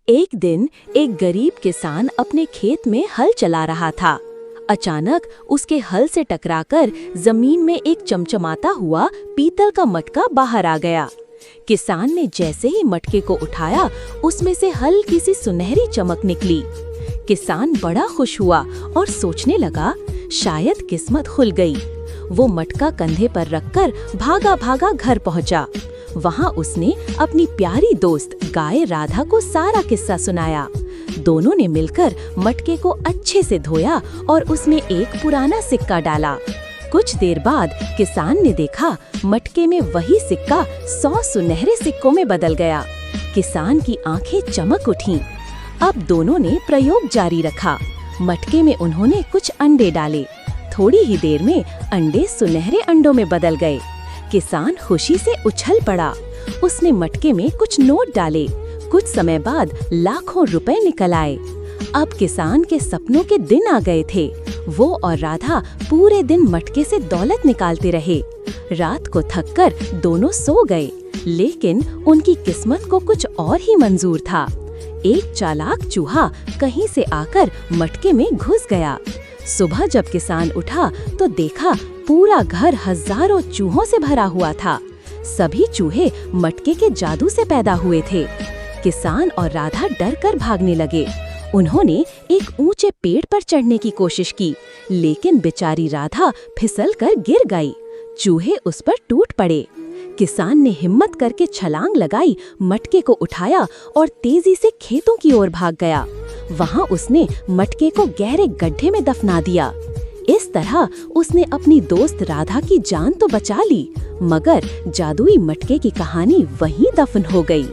एक दिन एक गरीब किसान अपने खेत में हल चला रहा था। अचानक उसके हल से टकराकर जमीन में एक चमचमाता हुआ पीतल का मटका बाहर आ गया। किसान ने जैसे ही मटके को उठाया, उसमें से हल्की सी सुनहरी चमक निकली। किसान बड़ा खुश हुआ और सोचने लगा, शायद किस्मत खुल गई। वो मटका कंधे पर रखकर भागा भागा घर पहुंचा। वहां उसने अपनी प्यारी दोस्त गाय राधा को सारा किस्सा सुनाया। दोनों ने मिलकर मटके को अच्छे से धोया और उसमें एक पुराना सिक्का डाला। कुछ देर बाद किसान ने देखा, मटके में वही सिक्का 100 सुनहरे सिक्कों में बदल गया। किसान की आंखें चमक उठीं। अब दोनों ने प्रयोग जारी रखा। मटके में उन्होंने कुछ अंडे डाले। थोड़ी ही देर में अंडे सुनहरे अंडों में बदल गए। किसान खुशी से उछल पड़ा। उसने मटके में कुछ नोट डाले। कुछ समय बाद लाखों रुपए निकल आए। अब किसान के सपनों के दिन आ गए थे। वो और राधा पूरे दिन मटके से दौलत निकालते रहे। रात को थककर दोनों सो गए, लेकिन उनकी किस्मत को कुछ और ही मंजूर था। एक चालाक चूहा कहीं से आकर मटके में घुस गया। सुबह जब किसान उठा तो देखा, पूरा घर हजारों चूहों से भरा हुआ था। सभी चूहे मटके के जादू से पैदा हुए थे। किसान और राधा डर कर भागने लगे। उन्होंने एक ऊंचे पेड़ पर चढ़ने की कोशिश की, लेकिन बेचारी राधा फिसलकर गिर गई। चूहे उस पर टूट पड़े। किसान ने हिम्मत करके छलांग लगाई, मटके को उठाया और तेजी से खेतों की ओर भाग गया। वहां उसने मटके को गहरे गड्ढे में दफना दिया। इस तरह उसने अपनी दोस्त राधा की जान तो बचा ली, मगर जादुई मटके की कहानी वहीं दफन हो गई।